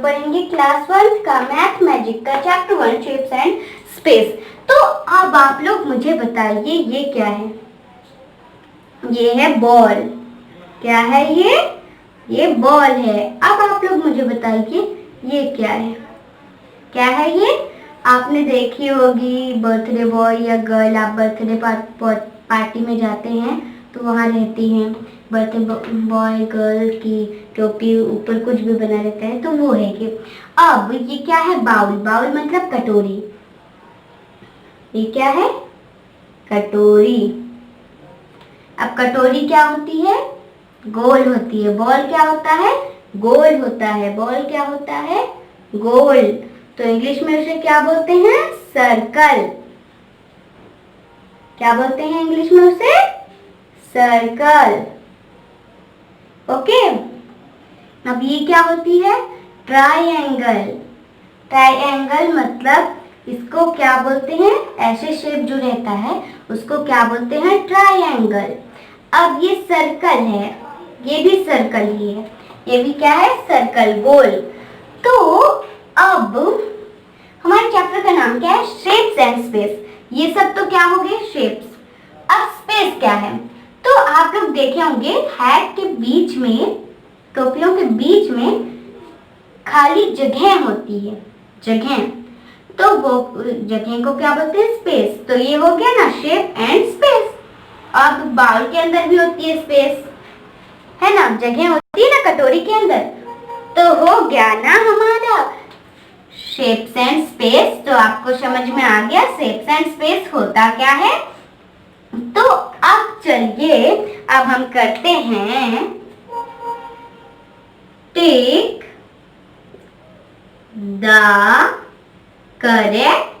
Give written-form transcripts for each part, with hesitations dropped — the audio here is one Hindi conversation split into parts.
पढ़ेंगे क्लास 1 का मैथ मैजिक का चैप्टर 1 शेप्स एंड स्पेस। तो अब आप लोग मुझे बताइए ये क्या है? ये है बॉल। क्या है ये? ये बॉल है। अब आप लोग मुझे बताइए ये क्या है? क्या है ये? आपने देखी होगी बर्थडे बॉय या गर्ल, आप बर्थडे पार्टी में जाते हैं तो वहाँ रहती हैं बर्थडे बॉय गर्ल की टोपी, ऊपर कुछ भी बना रहता है, तो वो है कि अब ये क्या है? बाउल। बाउल मतलब कटोरी। ये क्या है? कटोरी। अब कटोरी क्या होती है? गोल होती है। बॉल क्या होता है? गोल होता है। बॉल क्या होता है? गोल। तो इंग्लिश में उसे क्या बोलते हैं? सर्कल। क्या बोलते हैं इंग्लिश में उसे? सर्कल। ओके। अब ये क्या होती है? ट्रायंगल। ट्रायंगल मतलब इसको क्या बोलते हैं? ऐसे शेप जो रहता है उसको क्या बोलते हैं? ट्रायंगल। अब ये सर्कल है, ये भी सर्कल ही है। ये भी क्या है? सर्कल, गोल। तो अब हमारे चैप्टर का नाम क्या है? Shapes and space. ये सब तो क्या हो गए? शेप्स। अब स्पेस क्या है? तो आप लोग देखे होंगे हैट के बीच में, टोपियों के बीच में खाली जगह होती है, जगह। तो वो जगह को क्या बोलते हैं? स्पेस। तो ये हो गया ना शेप एंड स्पेस। अब बाउल के अंदर भी होती है स्पेस, है ना? जगह होती है ना कटोरी के अंदर। तो हो गया ना हमारा शेप्स एंड स्पेस। तो आपको समझ में आ गया शेप्स एंड स्पेस होता क्या है? तो अब चलिए अब हम करते हैं take the correct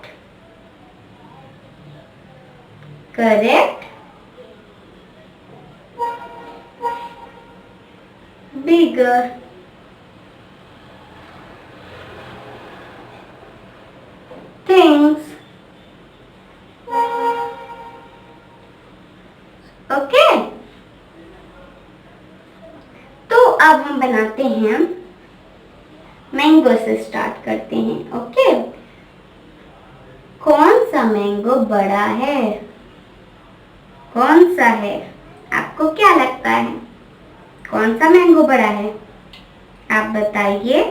bigger things. Okay. तो अब हम बनाते हैं, मैंगो से स्टार्ट करते हैं। ओके। कौन सा मैंगो बड़ा है? कौन सा है? आपको क्या लगता है? कौन सा मैंगो बड़ा है? आप बताइए।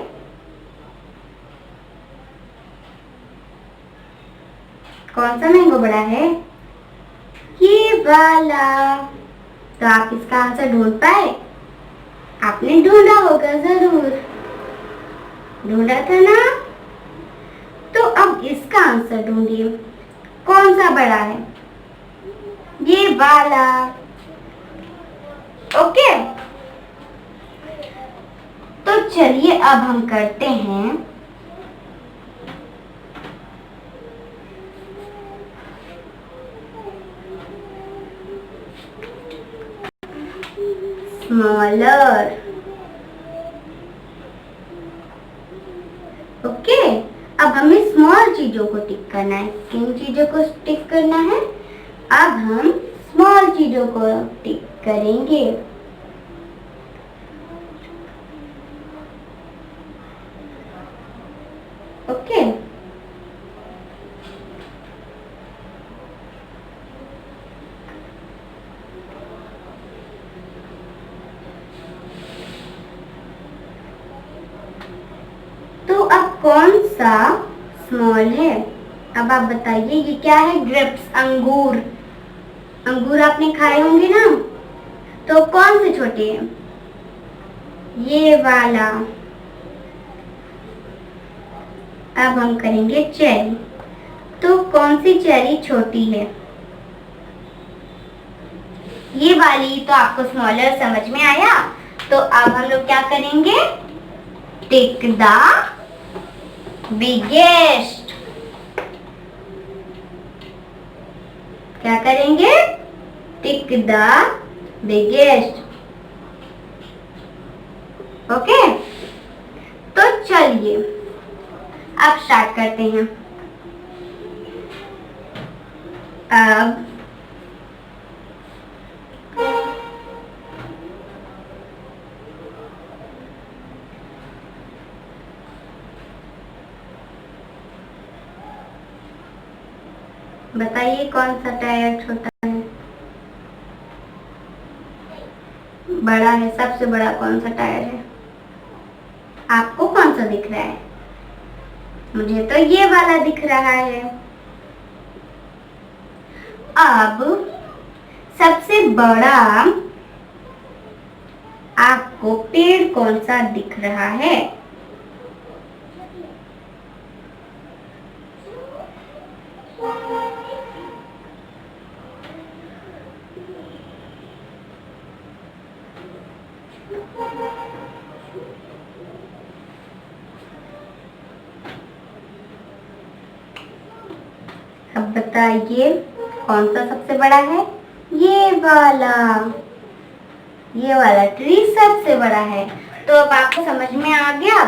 कौन सा मैंगो बड़ा है? ये वाला। तो आप इसका आंसर ढूंढ पाए? आपने ढूंढा होगा, जरूर ढूंढा था ना। तो अब इसका आंसर ढूंढिए, कौन सा बड़ा है? ये वाला। ओके। तो चलिए अब हम करते हैं स्मॉलर। ओके। अब हमें स्मॉल चीजों को टिक करना है। किन चीजों को टिक करना है? अब हम स्मॉल चीजों को टिक करेंगे। ओके। तो अब कौन सा स्मॉल है? अब आप बताइए ये क्या है? ग्रेप्स, अंगूर। अंगूर आपने खाए होंगे ना। तो कौन से छोटे हैं? ये वाला। अब हम करेंगे चेरी। तो कौन सी चेरी छोटी है? ये वाली। तो आपको स्मॉलर समझ में आया। तो अब हम लोग क्या करेंगे? Tick the biggest. क्या करेंगे? Tick the biggest. ओके। तो चलिए अब स्टार्ट करते हैं। अब बताइए कौन सा टायर छोटा है? बड़ा है। सबसे बड़ा कौन सा टायर है? आपको कौन सा दिख रहा है? मुझे तो ये वाला दिख रहा है। अब सबसे बड़ा आपको पेड़ कौन सा दिख रहा है? अब बताइए कौन सा सबसे बड़ा है? ये वाला। ये वाला ट्री सबसे बड़ा है। तो अब आपको समझ में आ गया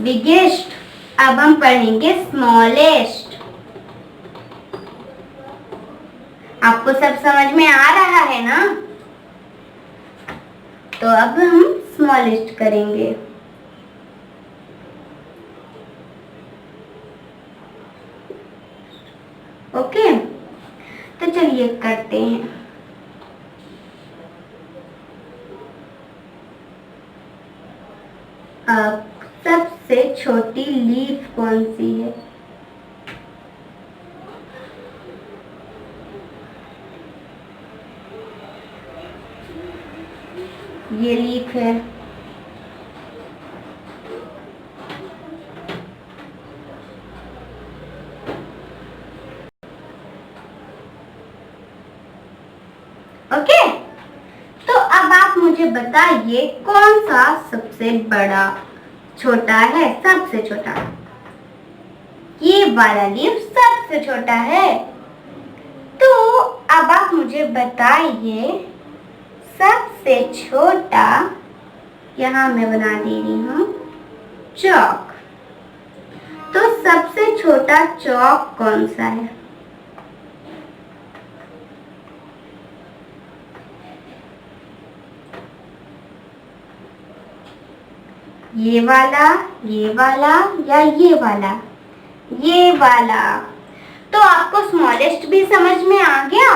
बिगेस्ट। अब हम पढ़ेंगे स्मॉलेस्ट। आपको सब समझ में आ रहा है ना? तो अब हम स्मॉलेस्ट करेंगे। ओके, तो चलिए करते हैं। अब सबसे छोटी लीफ कौन सी है? ये लीफ है। ओके, तो अब आप मुझे बताइए कौन सा सबसे बड़ा छोटा है? सबसे छोटा ये वाला लीफ सबसे छोटा है। तो अब आप मुझे बताइए सबसे छोटा, यहाँ मैं बना दे रही हूँ चौक। तो सबसे छोटा चौक कौन सा है? ये वाला, ये वाला या ये वाला? ये वाला। तो आपको स्मॉलेस्ट भी समझ में आ गया।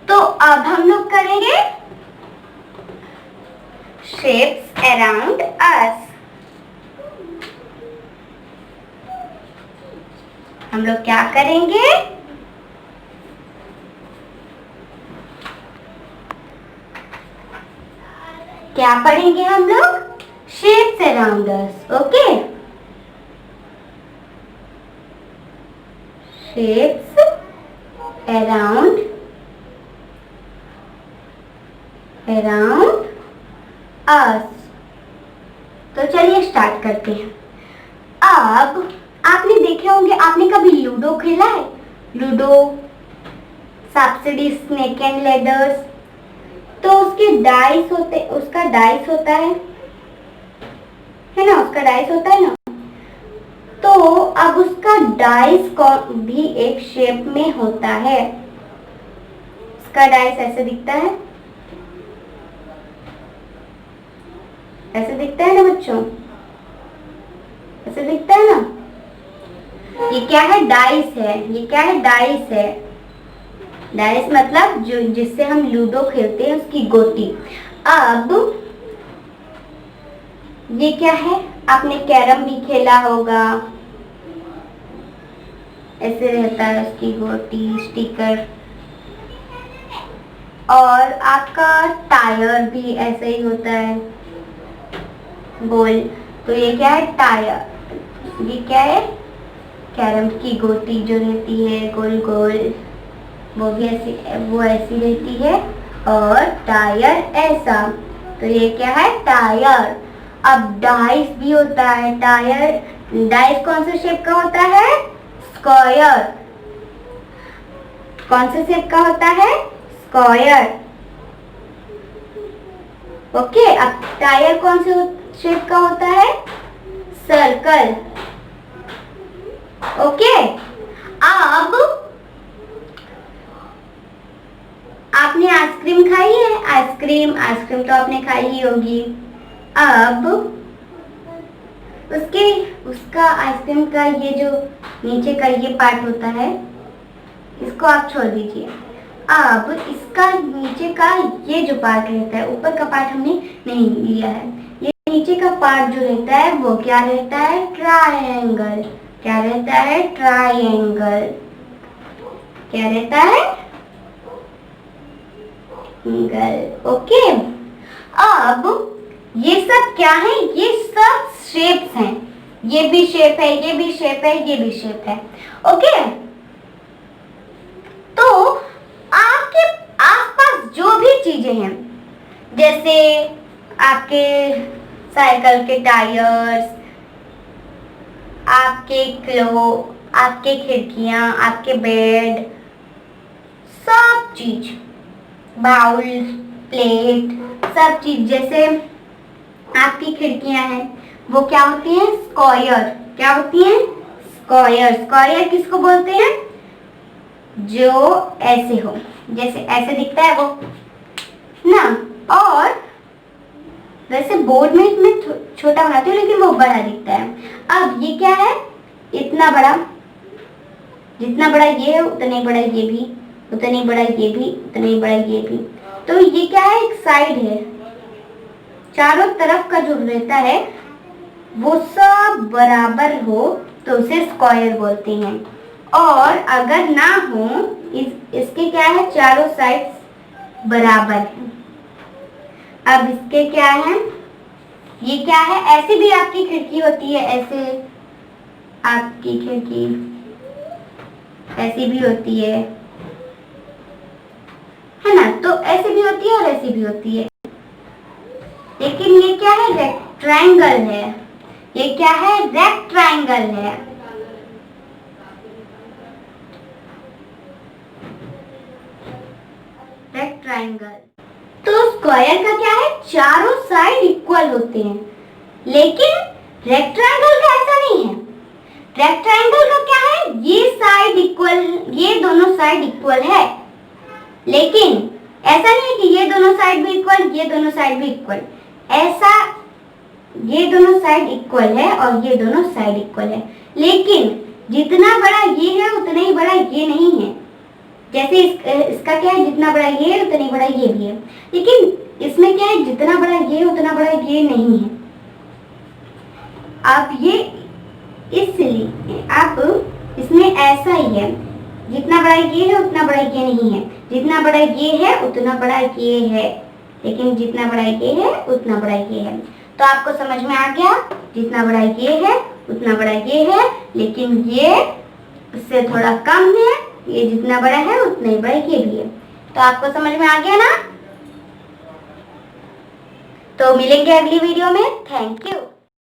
तो अब हम लोग करेंगे शेप्स अराउंड अस। हम लोग क्या करेंगे? क्या पढ़ेंगे हम लोग? Shapes around us. Okay, shapes around us. तो चलिए स्टार्ट करते हैं। अब आपने देखे होंगे, आपने कभी लूडो खेला है? लूडो, सांप सीढ़ी, स्नेक एंड लैडर्स। तो उसके डाइस होते, उसका डाइस होता है ना? उसका डाइस होता है ना? तो अब उसका डाइस भी एक शेप में होता है। उसका डाइस ऐसे दिखता है। ऐसे दिखता है ना बच्चों? ऐसे दिखता है ना? ये क्या है? डाइस है। ये क्या है? डाइस है। डाइस मतलब जो जिससे हम लूडो खेलते हैं, उसकी गोटी। अब ये क्या है? आपने कैरम भी खेला होगा। ऐसे रहता है उसकी गोटी, स्टिकर। और आपका टायर भी ऐसे ही होता है, गोल। तो ये क्या है? टायर। ये क्या है? कैरम की गोटी जो रहती है गोल गोल, वो भी ऐसी, वो ऐसी रहती है। और टायर ऐसा। तो ये क्या है? टायर। अब डाइस भी होता है। टायर, डाइस कौन से शेप का होता है? स्क्वायर। कौन से शेप का होता है? स्क्वायर। ओके, अब टायर कौन से शेप का होता है? सर्कल। ओके, अब आपने आइसक्रीम खाई है? आइसक्रीम तो आपने खाई ही होगी। अब उसका आइसक्रीम का ये जो नीचे का ये पार्ट होता है, इसको आप छोड़ दीजिए। अब इसका नीचे का ये जो पार्ट रहता है, ऊपर का पार्ट हमने नहीं लिया है, ये नीचे का पार्ट जो रहता है वो क्या रहता है? ट्रायंगल। क्या रहता है? ट्रायंगल। क्या रहता है? एंगल। ओके। अब ये सब क्या है? ये सब शेप्स हैं। ये भी शेप है, ये भी शेप है, ये भी शेप है। ओके। तो आपके आसपास जो भी चीजें हैं, जैसे आपके साइकिल के टायर्स, आपके आपके खिड़कियां, आपके बेड, सब चीज, बाउल, प्लेट, सब चीज, जैसे आपकी खिड़कियां हैं वो क्या होती हैं? स्क्वायर। क्या होती हैं? स्क्वायर। स्क्वायर किसको बोलते हैं? जो ऐसे हो, जैसे ऐसे दिखता है वो ना। और वैसे बोर्ड में मैं छोटा बनाती हूँ लेकिन वो बड़ा दिखता है। अब ये क्या है? इतना बड़ा, जितना बड़ा ये है उतना ही बड़ा ये भी, उतना ही बड़ा ये भी, उतना ही बड़ा ये भी। तो ये क्या है? एक साइड है। चारों तरफ का जो रहता है वो सब बराबर हो तो उसे स्क्वायर बोलते हैं। और अगर ना हो, इसके क्या है? चारों साइड्स बराबर है। अब इसके क्या है? ये क्या है? ऐसे भी आपकी खिड़की होती है, ऐसे आपकी खिड़की ऐसी भी होती है ना? तो ऐसे भी होती है और ऐसी भी होती है। लेकिन ये क्या है? रेक्टेंगल है। ये क्या है? रेक्टेंगल है। रेक्टेंगल। तो स्क्वायर का क्या है? चारों साइड इक्वल होते हैं, लेकिन रेक्टेंगल का ऐसा नहीं है। रेक्टेंगल का क्या है? ये साइड इक्वल, ये दोनों साइड इक्वल है, लेकिन ऐसा नहीं है कि ये दोनों साइड भी इक्वल, ये दोनों साइड भी इक्वल। ऐसा ये दोनों साइड इक्वल है और ये दोनों साइड इक्वल है, लेकिन जितना बड़ा ये है उतना ही बड़ा ये नहीं है। जैसे इसका क्या है? जितना बड़ा ये है उतना ही बड़ा ये भी है, लेकिन इसमें क्या है? जितना बड़ा ये है उतना बड़ा ये नहीं है। अब ये इसलिए अब इसमें ऐसा ही है, जितना बड़ा ये है उतना बड़ा ये नहीं है, जितना बड़ा ये है उतना बड़ा ये है, लेकिन जितना बड़ा ये है उतना बड़ा ये है। तो आपको समझ में आ गया? जितना बड़ा ये है उतना बड़ा ये है, लेकिन ये इससे थोड़ा कम है। ये जितना बड़ा है उतना ही बड़ा ये भी है। तो आपको समझ में आ गया ना? तो मिलेंगे अगली वीडियो में। Thank you.